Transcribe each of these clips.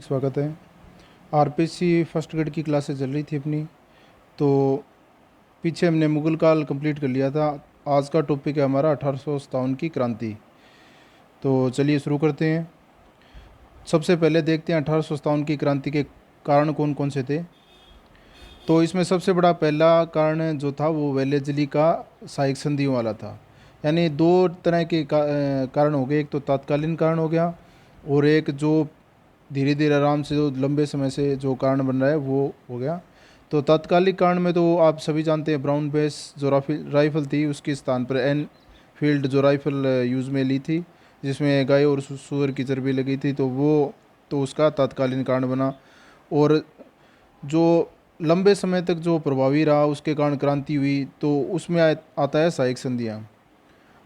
स्वागत है। RPC first grade की क्लासेस चल रही थी अपनी। तो पीछे हमने मुगल काल कंप्लीट कर लिया था। आज का टॉपिक है हमारा 1857 की क्रांति। तो चलिए शुरू करते हैं। सबसे पहले देखते हैं 1857 की क्रांति के कारण कौन कौन से थे। तो इसमें सबसे बड़ा पहला कारण जो था वो वेलेजली का सहायक संधियों वाला था। यानी दो तरह के कारण हो गए। एक तो तात्कालीन कारण हो गया और एक जो धीरे धीरे आराम से जो लंबे समय से जो कारण बन रहा है वो हो गया। तो तात्कालिक कारण में तो आप सभी जानते हैं, ब्राउन बेस जो राइफल थी उसके स्थान पर एन फील्ड जो राइफल यूज़ में ली थी, जिसमें गाय और सूअर की चर्बी लगी थी, तो वो तो उसका तात्कालीन कारण बना। और जो लंबे समय तक जो प्रभावी रहा उसके कारण क्रांति हुई, तो उसमें आता है सहायक संधियाँ।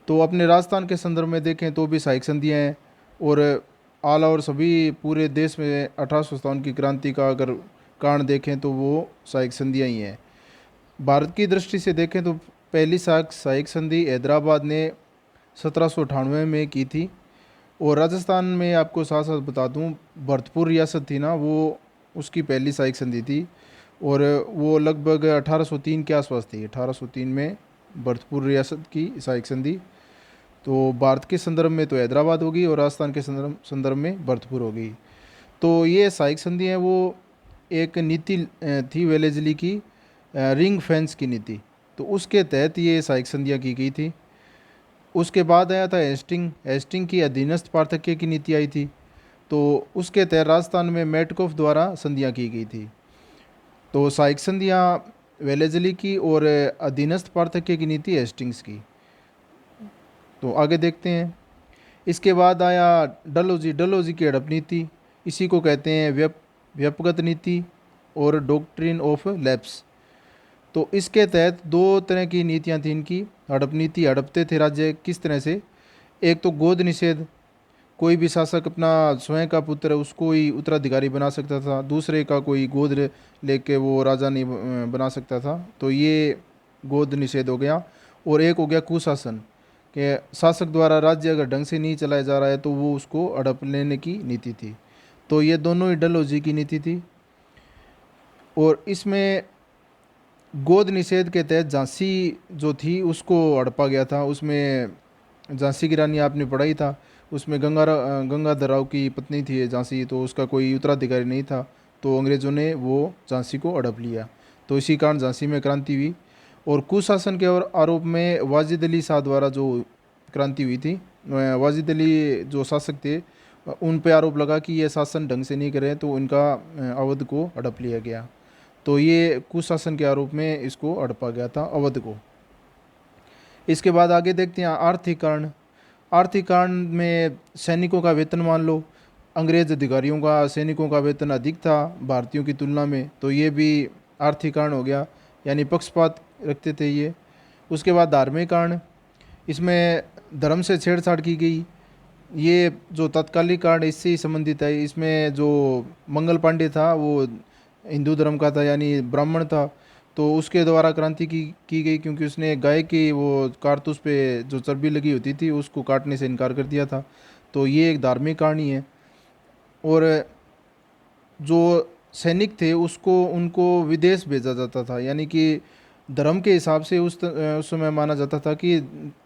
तो अपने राजस्थान के संदर्भ में देखें तो भी सहायक संधियाँ हैं। और ऑल ओवर सभी पूरे देश में 1857 की क्रांति का अगर कारण देखें तो वो सहायक संधियाँ ही हैं। भारत की दृष्टि से देखें तो पहली सहायक संधि हैदराबाद ने 1798 में की थी। और राजस्थान में आपको साथ साथ बता दूं, भरतपुर रियासत थी ना, वो उसकी पहली सहायक संधि थी। और वो लगभग 1803 के आसपास थी। 1803 में भरतपुर रियासत की सहायक संधि। तो भारत के संदर्भ में तो हैदराबाद होगी और राजस्थान के संदर्भ में भरतपुर होगी। तो ये सहायक संधि है वो एक नीति थी वेलेजली की, रिंग फेंस की नीति। तो उसके तहत ये सहायक संधियाँ की गई थी। उसके बाद आया था हेस्टिंग। हेस्टिंग की अधीनस्थ पार्थक्य की नीति आई थी। तो उसके तहत राजस्थान में मेटकोफ द्वारा संधियाँ की गई थी। तो सहायक संधियाँ वेलेजली की और अधीनस्थ पार्थक्य की नीति हेस्टिंग्स की। तो आगे देखते हैं। इसके बाद आया डलहौजी। डलहौजी की हड़प नीति, इसी को कहते हैं व्यपगत नीति और डॉक्ट्रिन ऑफ लैप्स। तो इसके तहत दो तरह की नीतियां थी इनकी। हड़प नीति, हड़पते थे राज्य किस तरह से। एक तो गोद निषेध, कोई भी शासक अपना स्वयं का पुत्र उसको ही उत्तराधिकारी बना सकता था, दूसरे का कोई गोद लेके वो राजा नहीं बना सकता था। तो ये गोद निषेध हो गया। और एक हो गया कुशासन, कि शासक द्वारा राज्य अगर ढंग से नहीं चलाया जा रहा है तो वो उसको हड़प लेने की नीति थी। तो ये दोनों ही डलहौजी की नीति थी। और इसमें गोद निषेध के तहत झांसी जो थी उसको हड़पा गया था। उसमें झांसी की रानी आपने पढ़ा ही था। उसमें गंगाधर राव की पत्नी थी झांसी, तो उसका कोई उत्तराधिकारी नहीं था। तो अंग्रेज़ों ने वो झांसी को हड़प लिया। तो इसी कारण झांसी में क्रांति हुई। और कुशासन के और आरोप में वाजिद अली शाह द्वारा जो क्रांति हुई थी, वाजिद अली जो शासक थे, उन पे आरोप लगा कि ये शासन ढंग से नहीं करे, तो इनका अवध को हड़प लिया गया। तो ये कुशासन के आरोप में इसको हड़पा गया था अवध को। इसके बाद आगे देखते हैं आर्थिक कारण। आर्थिक कारण में सैनिकों का वेतन मान लो, अंग्रेज अधिकारियों का सैनिकों का वेतन अधिक था भारतीयों की तुलना में, तो ये भी आर्थिक कारण हो गया। यानी पक्षपात रखते थे ये। उसके बाद धार्मिक कारण, इसमें धर्म से छेड़छाड़ की गई। ये जो तत्कालिक कारण इससे ही संबंधित है। इसमें जो मंगल पांडे था वो हिंदू धर्म का था, यानी ब्राह्मण था। तो उसके द्वारा क्रांति की गई, क्योंकि उसने गाय की वो कारतूस पे जो चर्बी लगी होती थी उसको काटने से इनकार कर दिया था। तो ये एक धार्मिक कारण ही है। और जो सैनिक थे उसको उनको विदेश भेजा जाता था, यानी कि धर्म के हिसाब से उस समय माना जाता था कि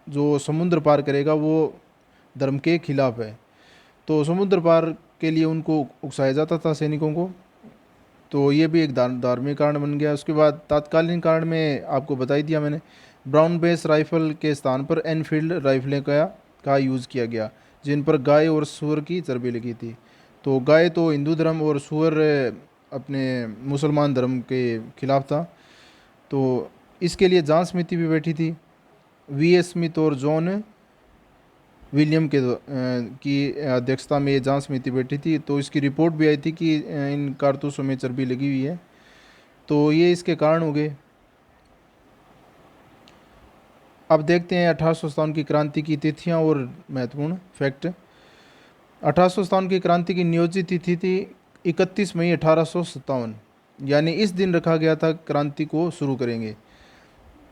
जो समुद्र पार करेगा वो धर्म के खिलाफ है। तो समुद्र पार के लिए उनको उकसाया जाता था सैनिकों को। तो ये भी एक धार्मिक कारण बन गया। उसके बाद तात्कालीन कारण में आपको बता ही दिया मैंने, ब्राउन बेस राइफल के स्थान पर एनफील्ड राइफलें का यूज़ किया गया, जिन पर गाय और सूअर की चर्बी लगी थी। तो गाय तो हिंदू धर्म और सूअर अपने मुसलमान धर्म के खिलाफ था। तो इसके लिए जांच समिति भी बैठी थी। वी एस स्मिथ और जॉन विलियम की अध्यक्षता में ये जांच समिति बैठी थी। तो इसकी रिपोर्ट भी आई थी कि इन कारतूसों में चर्बी लगी हुई है। तो ये इसके कारण हो गए। अब देखते हैं 1857 की क्रांति की तिथियां और महत्वपूर्ण फैक्ट। 1857 की क्रांति की नियोजित तिथि थी 31 मई 1857, यानी इस दिन रखा गया था क्रांति को शुरू करेंगे।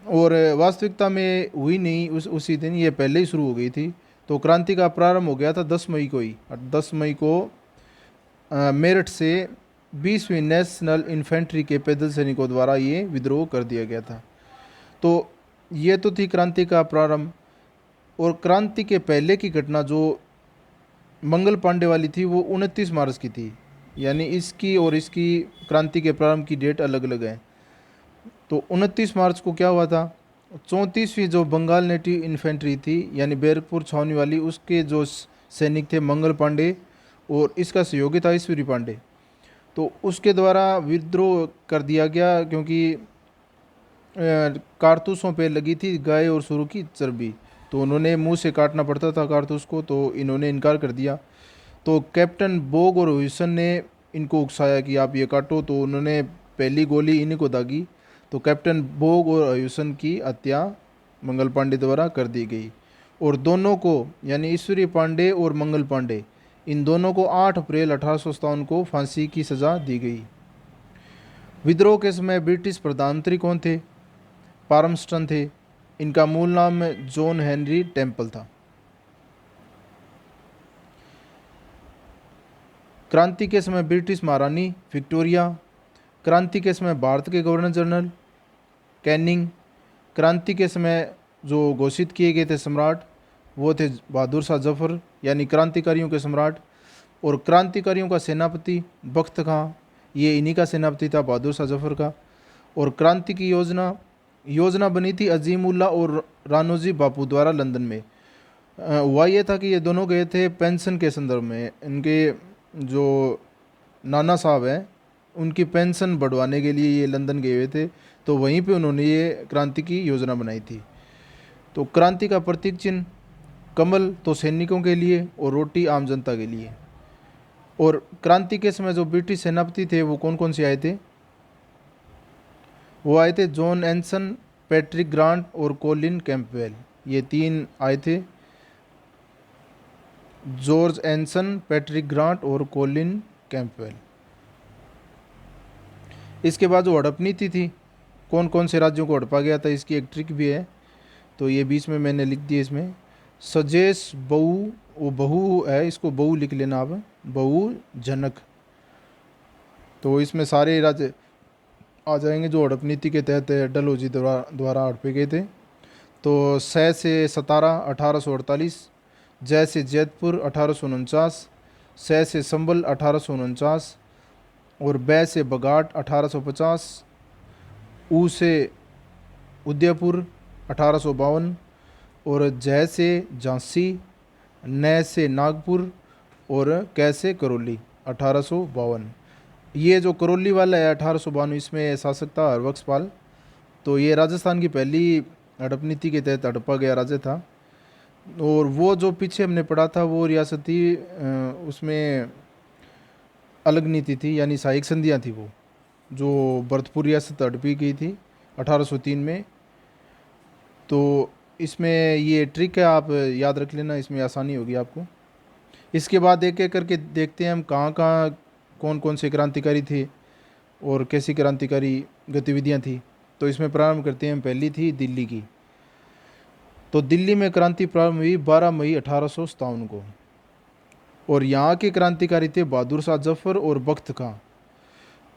और वास्तविकता में हुई नहीं उसी दिन, ये पहले ही शुरू हो गई थी। तो क्रांति का प्रारंभ हो गया था 10 मई को ही। 10 मई को मेरठ से 20वीं नेशनल इन्फेंट्री के पैदल सैनिकों द्वारा ये विद्रोह कर दिया गया था। तो ये तो थी क्रांति का प्रारंभ। और क्रांति के पहले की घटना जो मंगल पांडे वाली थी वो 29 मार्च की थी, यानी इसकी और इसकी क्रांति के प्रारंभ की डेट अलग अलग है। तो 29 मार्च को क्या हुआ था, 34वीं जो बंगाल नेटिव इन्फेंट्री थी यानी बैरकपुर छावनी वाली, उसके जो सैनिक थे मंगल पांडे और इसका सहयोगी था ईश्वरी पांडे, तो उसके द्वारा विद्रोह कर दिया गया, क्योंकि कारतूसों पे लगी थी गाय और सुअर की चर्बी, तो उन्होंने मुंह से काटना पड़ता था कारतूस को, तो इन्होंने इनकार कर दिया। तो कैप्टन बोग और ह्यूसन ने इनको उकसाया कि आप ये काटो, तो उन्होंने पहली गोली इन्हीं को दागी। तो कैप्टन बोग और ह्यूसन की हत्या मंगल पांडे द्वारा कर दी गई, और दोनों को यानी ईश्वरी पांडे और मंगल पांडे, इन दोनों को 8 अप्रैल 1857 को फांसी की सज़ा दी गई। विद्रोह के समय ब्रिटिश प्रधानमंत्री कौन थे, पारमस्टन थे। इनका मूल नाम जॉन हेनरी टेम्पल था। क्रांति के समय ब्रिटिश महारानी विक्टोरिया। क्रांति के समय भारत के गवर्नर जनरल कैनिंग। क्रांति के समय जो घोषित किए गए थे सम्राट वो थे बहादुर शाह जफर यानी क्रांतिकारियों के सम्राट। और क्रांतिकारियों का सेनापति बख्त खां, ये इन्हीं का सेनापति था बहादुर शाह जफर का। और क्रांति की योजना बनी थी अजीमुल्ला और रानोजी बापू द्वारा लंदन में। हुआ ये था कि ये दोनों गए थे पेंशन के संदर्भ में, इनके जो नाना साहब हैं उनकी पेंशन बढ़वाने के लिए ये लंदन गए हुए थे, तो वहीं पे उन्होंने ये क्रांति की योजना बनाई थी। तो क्रांति का प्रतीक चिन्ह कमल तो सैनिकों के लिए और रोटी आम जनता के लिए। और क्रांति के समय जो ब्रिटिश सेनापति थे वो कौन कौन से आए थे, वो आए थे जॉन एंसन, पैट्रिक ग्रांट और कोलिन कैंपवेल, ये 3 आए थे, जॉर्ज एंसन, पैट्रिक ग्रांट और कोलिन कैंपवेल। इसके बाद जो हड़प नीति थी, कौन कौन से राज्यों को हड़पा गया था, इसकी एक ट्रिक भी है, तो ये बीच में मैंने लिख दिया इसमें। सजेश बहु, वो बहु है, इसको बहु लिख लेना आप, बहु जनक। तो इसमें सारे राज्य आ जाएंगे जो हड़प नीति के तहत डलहौजी द्वारा हड़पे गए थे। तो सै से सतारा 1848, जय से जैतपुर 1849, सै से संबल 1849 और बै से बघाट 1850, ऊ से उदयपुर 1852 और जय से झांसी, नै से नागपुर और कै से करौली 1852। ये जो करौली वाला है 1852, इसमें शासक था हरबख्शपाल। तो ये राजस्थान की पहली हड़प नीति के तहत हड़पा गया राज्य था। और वो जो पीछे हमने पढ़ा था वो रियासती उसमें अलग नीति थी, यानी सहायक संधियाँ थी, वो जो भरतपुर रियासत हड़पी गई थी 1803 में। तो इसमें ये ट्रिक है, आप याद रख लेना, इसमें आसानी होगी आपको। इसके बाद एक एक करके देखते हैं हम कहाँ कहाँ कौन कौन से क्रांतिकारी थे और कैसी क्रांतिकारी गतिविधियाँ थी। तो इसमें प्रारंभ करते हैं हम, पहली थी दिल्ली की। तो दिल्ली में क्रांति प्रारंभ हुई 12 मई 1857 को, और यहाँ के क्रांतिकारी थे बहादुर शाह जफर और बख्त खां।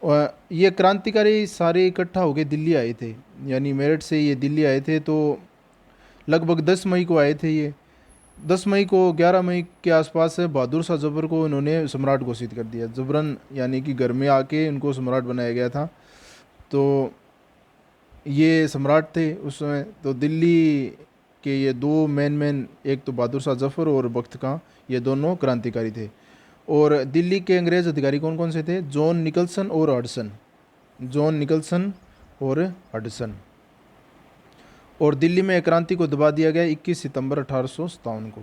और ये क्रांतिकारी सारे इकट्ठा होकर दिल्ली आए थे, यानी मेरठ से ये दिल्ली आए थे। तो लगभग 10 मई को आए थे ये। 10 मई को 11 मई के आसपास बहादुर शाह जफर को इन्होंने सम्राट घोषित कर दिया, जबरन, यानी कि घर में आके इनको सम्राट बनाया गया था। तो ये सम्राट थे उस समय। तो दिल्ली के ये 2 मेन, एक तो बहादुर शाह जफर और बख्त खां, ये दोनों क्रांतिकारी थे। और दिल्ली के अंग्रेज़ अधिकारी कौन कौन से थे, जॉन निकलसन और हडसन, जॉन निकलसन और हडसन। और दिल्ली में क्रांति को दबा दिया गया 21 सितंबर 1857 को।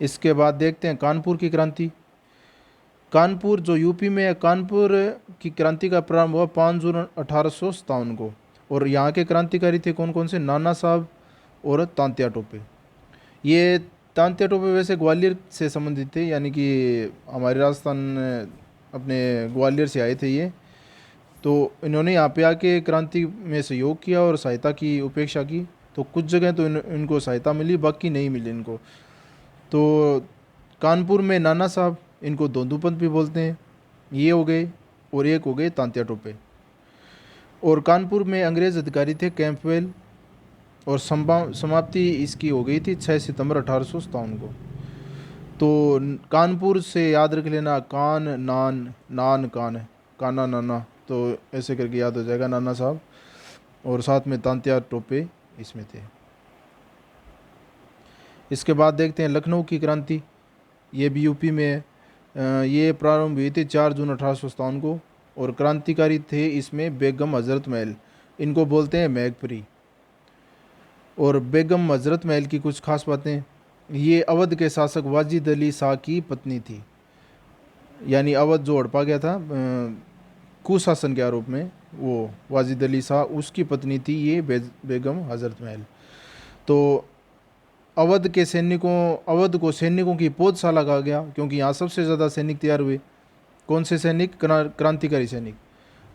इसके बाद देखते हैं कानपुर की क्रांति। कानपुर जो यूपी में है, कानपुर की क्रांति का प्रारंभ हुआ 5 जून 1857 को। और यहाँ के क्रांतिकारी थे कौन कौन से, नाना साहब और तांत्या टोपे। ये तांत्या टोपे वैसे ग्वालियर से संबंधित थे, यानी कि हमारे राजस्थान अपने ग्वालियर से आए थे ये। तो इन्होंने यहाँ पे आके क्रांति में सहयोग किया और सहायता की उपेक्षा की। तो कुछ जगह तो इनको सहायता मिली, बाकी नहीं मिली इनको। तो कानपुर में नाना साहब इनको दोंदूपंत भी बोलते हैं। ये हो गए, और एक हो गए तांत्या टोपे। और कानपुर में अंग्रेज़ अधिकारी थे कैंपवेल, और समाप्ति इसकी हो गई थी 6 सितंबर 1857 को। तो कानपुर से याद रख लेना, कान नान, नान कान, काना नाना, तो ऐसे करके याद हो जाएगा नाना साहब। और साथ में तांत्या टोपे इसमें थे। इसके बाद देखते हैं लखनऊ की क्रांति। ये भी यूपी में है। ये प्रारंभ हुई थी 4 जून 1857 को, और क्रांतिकारी थे इसमें बेगम हज़रत महल, इनको बोलते हैं मैगपरी। और बेगम हज़रत महल की कुछ खास बातें, ये अवध के शासक वाजिद अली शाह की पत्नी थी। यानी अवध जो हड़पा गया था कुशासन के आरोप में, वो वाजिद अली शाह उसकी पत्नी थी ये बेगम हज़रत महल। तो अवध को सैनिकों की पोधशाला कहा गया, क्योंकि यहाँ सबसे ज़्यादा सैनिक तैयार हुए। कौन से सैनिक? क्रांतिकारी सैनिक।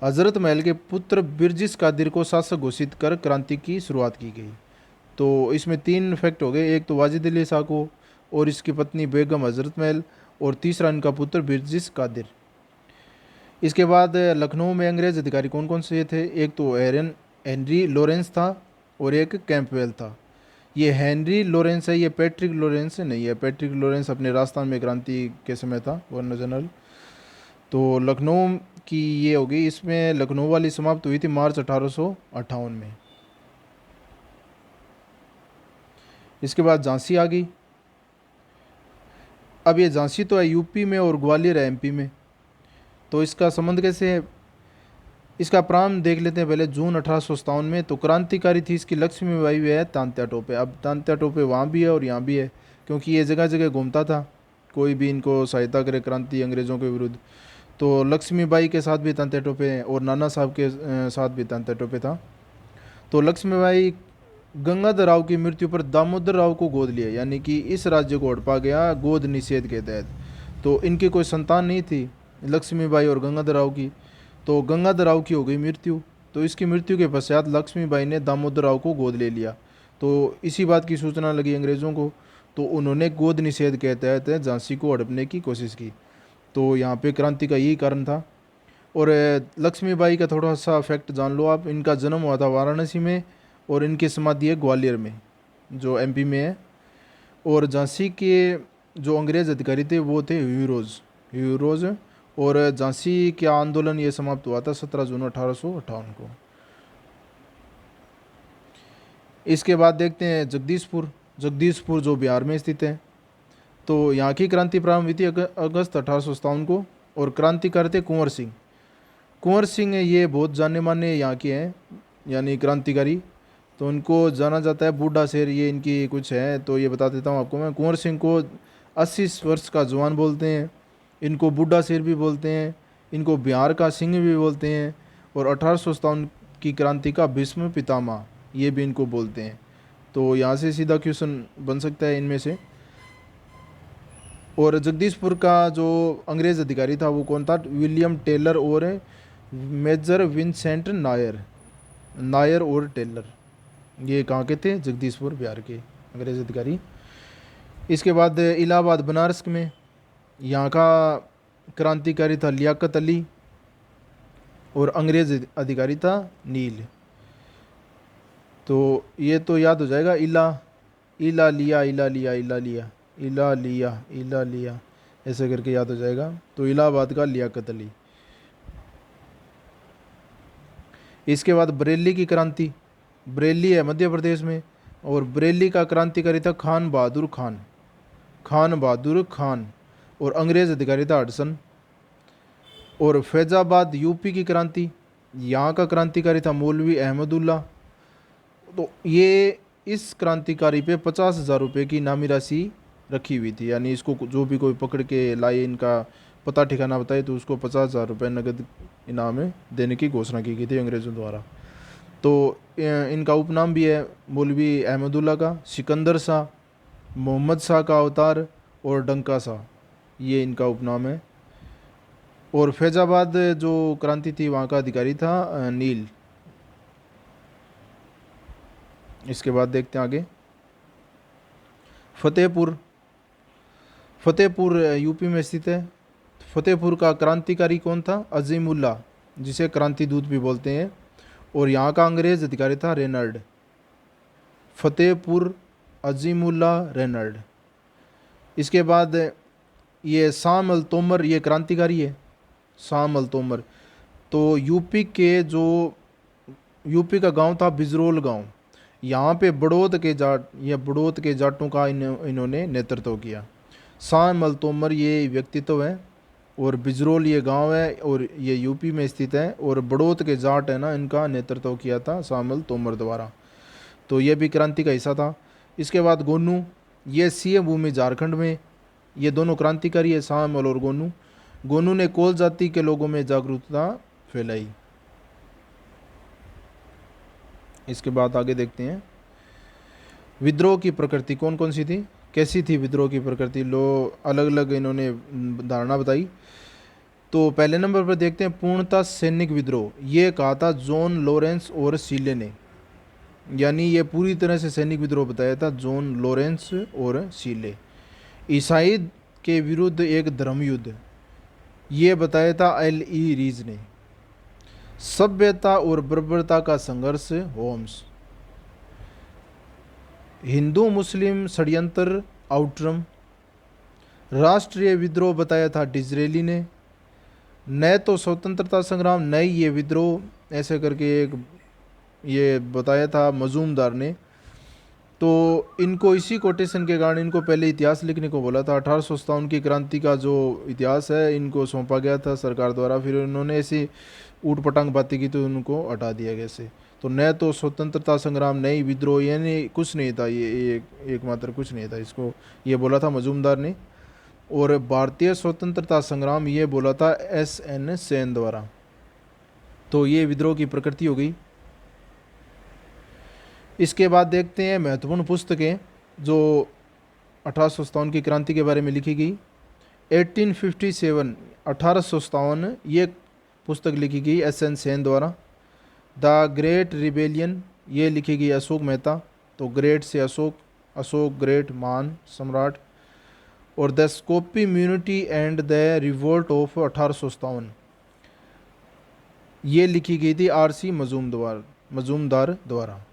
हज़रत महल के पुत्र बिरजिस कादिर को शासक घोषित कर क्रांति की शुरुआत की गई। तो इसमें 3 फैक्ट हो गए, एक तो वाजिद अली शाह को, और इसकी पत्नी बेगम हज़रत महल, और तीसरा इनका पुत्र बिरजिस कादिर। इसके बाद लखनऊ में अंग्रेज़ अधिकारी कौन कौन से थे? एक तो हेनरी लॉरेंस था, और एक कैंपवेल था। ये हेनरी लॉरेंस है, ये पैट्रिक लॉरेंस नहीं है। पैट्रिक लॉरेंस अपने राजस्थान में क्रांति के समय था, गवर्नर जनरल। तो लखनऊ की ये हो गई। इसमें लखनऊ वाली समाप्त हुई थी मार्च 1858 में। इसके बाद झांसी आ गई। अब ये झांसी तो है यूपी में, और ग्वालियर है एमपी में। तो इसका संबंध कैसे है? इसका प्रारंभ देख लेते हैं पहले जून 1857 में। तो क्रांतिकारी थी इसकी लक्ष्मीबाई है तांत्या टोपे। अब तांत्या टोपे वहाँ भी है और यहाँ भी है, क्योंकि ये जगह जगह घूमता था, कोई भी इनको सहायता करे क्रांति अंग्रेज़ों के विरुद्ध। तो लक्ष्मीबाई के साथ भी तांत्या टोपे हैं, और नाना साहब के साथ भी तांत्या टोपे था। तो लक्ष्मीबाई गंगाधर राव की मृत्यु पर दामोदर राव को गोद लिया, यानी कि इस राज्य को हड़पा गया गोद निषेध के तहत। तो इनकी कोई संतान नहीं थी लक्ष्मीबाई और गंगाधर राव की। तो गंगाधर राव की हो गई मृत्यु। तो इसकी मृत्यु के पश्चात लक्ष्मीबाई ने दामोदर राव को गोद ले लिया। तो इसी बात की सूचना लगी अंग्रेज़ों को, तो उन्होंने गोद निषेध के तहत झांसी को हड़पने की कोशिश की। तो यहाँ पे क्रांति का यही कारण था। और लक्ष्मीबाई का थोड़ा सा फैक्ट जान लो आप। इनका जन्म हुआ था वाराणसी में, और इनकी समाधि है ग्वालियर में, जो एमपी में है। और झांसी के जो अंग्रेज़ अधिकारी थे वो थे ह्यूरोज। और झांसी का आंदोलन ये समाप्त हुआ था 17 जून 1858 को। इसके बाद देखते हैं जगदीशपुर जो बिहार में स्थित है। तो यहाँ की क्रांति प्रारंभ हुई थी अगस्त 1857 को, और क्रांतिकारी थे कुंवर सिंह ये बहुत जाने माने यहाँ के हैं, यानी क्रांतिकारी। तो उनको जाना जाता है बूढ़ा शेर, ये इनकी कुछ है। तो ये बता देता हूँ आपको मैं। कुंवर सिंह को 80 वर्ष का जवान बोलते हैं, इनको बूढ़ा शेर भी बोलते हैं, इनको बिहार का सिंह भी बोलते हैं, और 1857 की क्रांति का भीष्म पितामह ये भी इनको बोलते हैं। तो यहाँ से सीधा क्वेश्चन बन सकता है इनमें से। और जगदीशपुर का जो अंग्रेज़ अधिकारी था वो कौन था? विलियम टेलर और मेजर विंसेंट नायर और टेलर, ये कहाँ के थे? जगदीशपुर बिहार के अंग्रेज़ अधिकारी। इसके बाद इलाहाबाद बनारस में, यहाँ का क्रांतिकारी था लियाकत अली, और अंग्रेज़ अधिकारी था नील। तो ये तो याद हो जाएगा, इला लिया ऐसे करके याद हो जाएगा। तो इलाहाबाद का लियाकत अली। इसके बाद बरेली की क्रांति। बरेली है मध्य प्रदेश में, और बरेली का क्रांतिकारी था खान बहादुर खान, और अंग्रेज़ अधिकारी था हडसन। और फैज़ाबाद यूपी की क्रांति, यहाँ का क्रांतिकारी था मौलवी अहमदुल्ला। तो ये इस क्रांतिकारी पे 50,000 रुपये की इनामी राशि रखी हुई थी, यानी इसको जो भी कोई पकड़ के लाए, इनका पता ठिकाना बताए, तो उसको 50,000 रुपये नगद इनाम देने की घोषणा की गई थी अंग्रेज़ों द्वारा। तो इनका उपनाम भी है मौलवी अहमदुल्ला का, सिकंदर शाह, मोहम्मद शाह का अवतार, और डंका शाह, ये इनका उपनाम है। और फैज़ाबाद जो क्रांति थी वहाँ का अधिकारी था नील। इसके बाद देखते हैं आगे फतेहपुर यूपी में स्थित है, फतेहपुर का क्रांतिकारी कौन था? अजीमुल्ला, जिसे क्रांति दूत भी बोलते हैं। और यहाँ का अंग्रेज अधिकारी था रेनल्ड। फतेहपुर, अजीमुल्ला, रेनल्ड। इसके बाद ये शाम अल तोमर, ये क्रांतिकारी है शाम अल तोमर। तो यूपी का गांव था बिजरोल गांव। यहाँ पे बड़ौत के जाटों का इन्होंने नेतृत्व किया। शाम अल तोमर ये व्यक्तित्व है, और बिजरोल ये गांव है, और ये यूपी में स्थित है। और बड़ौत के जाट है ना, इनका नेतृत्व किया था शाम अल तोमर द्वारा। तो ये भी क्रांति का हिस्सा था। इसके बाद गोनू, ये सीएम भूमि झारखंड में। ये दोनों क्रांतिकारी है, शामल और गोनू। गोनू ने कोल जाति के लोगों में जागरूकता फैलाई। इसके बाद आगे देखते हैं विद्रोह की प्रकृति कौन कौन सी थी, कैसी थी विद्रोह की प्रकृति। अलग अलग इन्होंने धारणा बताई। तो पहले नंबर पर देखते हैं पूर्णतः सैनिक विद्रोह। ये कहा था जॉन लॉरेंस और सीले ने, यानी ये पूरी तरह से सैनिक विद्रोह बताया था जॉन लॉरेंस और सीले। ईसाई के विरुद्ध एक धर्म युद्ध, ये बताया था L.E. रीज ने। सभ्यता और बर्बरता का संघर्ष, होम्स। हिंदू मुस्लिम षड्यंत्र, आउट्रम। राष्ट्रीय विद्रोह बताया था डिजरेली ने। न तो स्वतंत्रता संग्राम न ही ये विद्रोह, ऐसे करके एक ये बताया था मजूमदार ने। तो इनको इसी कोटेशन के कारण इनको पहले इतिहास लिखने को बोला था। 1857 की क्रांति का जो इतिहास है इनको सौंपा गया था सरकार द्वारा, फिर उन्होंने ऐसी ऊट पटांग बातें की तो उनको हटा दिया गया से। तो न तो स्वतंत्रता संग्राम नई विद्रोह, यानी कुछ नहीं था, ये एकमात्र कुछ नहीं था, इसको ये बोला था मजूमदार ने। और भारतीय स्वतंत्रता संग्राम ये बोला था S.N. सेन द्वारा। तो ये विद्रोह की प्रकृति हो गई। इसके बाद देखते हैं महत्वपूर्ण पुस्तकें जो 1857 की क्रांति के बारे में लिखी गई। 1857 ये पुस्तक लिखी गई S.N. सेन द्वारा। द ग्रेट रिबेलियन ये लिखी गई अशोक मेहता। तो ग्रेट से अशोक ग्रेट, महान सम्राट। और the scopy immunity and the revolt of 1857 ये लिखी गई थी R.C. मजूमदार द्वारा।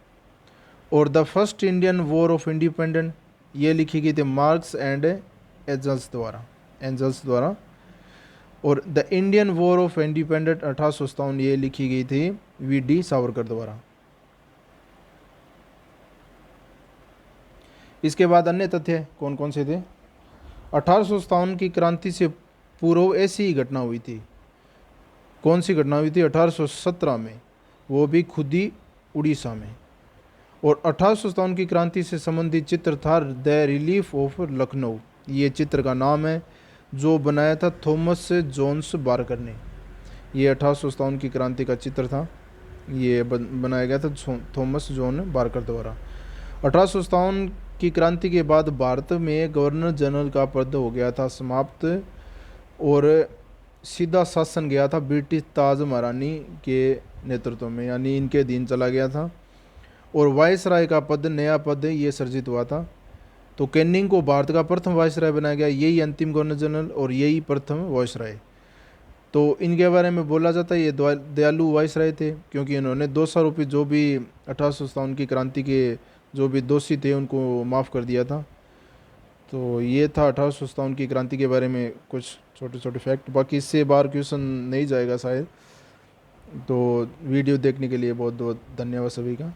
और the first Indian war of independence ये लिखी गई थी मार्क्स एंड एंजल्स द्वारा। और the Indian war of independence 1857 ये लिखी गई थी V.D. सावरकर द्वारा। इसके बाद अन्य तथ्य कौन कौन से थे? 1857 की क्रांति से पूर्व ऐसी ही घटना हुई थी। कौन सी घटना हुई थी? 1817 में, वो भी खुदी उड़ीसा में। और 1857 की क्रांति से संबंधित चित्र था द रिलीफ ऑफ लखनऊ, ये चित्र का नाम है, जो बनाया था थॉमस जोन्स बारकर ने। ये 1857 की क्रांति का चित्र था, ये बनाया गया था थॉमस जॉन बारकर द्वारा। 1857 की क्रांति के बाद भारत में गवर्नर जनरल का पद हो गया था समाप्त, और सीधा शासन गया था ब्रिटिश ताज महारानी के नेतृत्व में, यानी इनके अधीन चला गया था। और वायसराय का पद, नया पद ये सर्जित हुआ था। तो कैनिंग को भारत का प्रथम वायसराय बनाया गया, यही अंतिम गवर्नर जनरल और यही प्रथम वायसराय। तो इनके बारे में बोला जाता है ये दयालु वायसराय थे, क्योंकि इन्होंने 200 रुपये जो भी 1857 की क्रांति के जो भी दोषी थे उनको माफ़ कर दिया था। तो ये था 1857 की क्रांति के बारे में कुछ छोटे छोटे फैक्ट। बाकी इससे बाहर क्वेश्चन नहीं जाएगा शायद। तो वीडियो देखने के लिए बहुत बहुत धन्यवाद सभी का।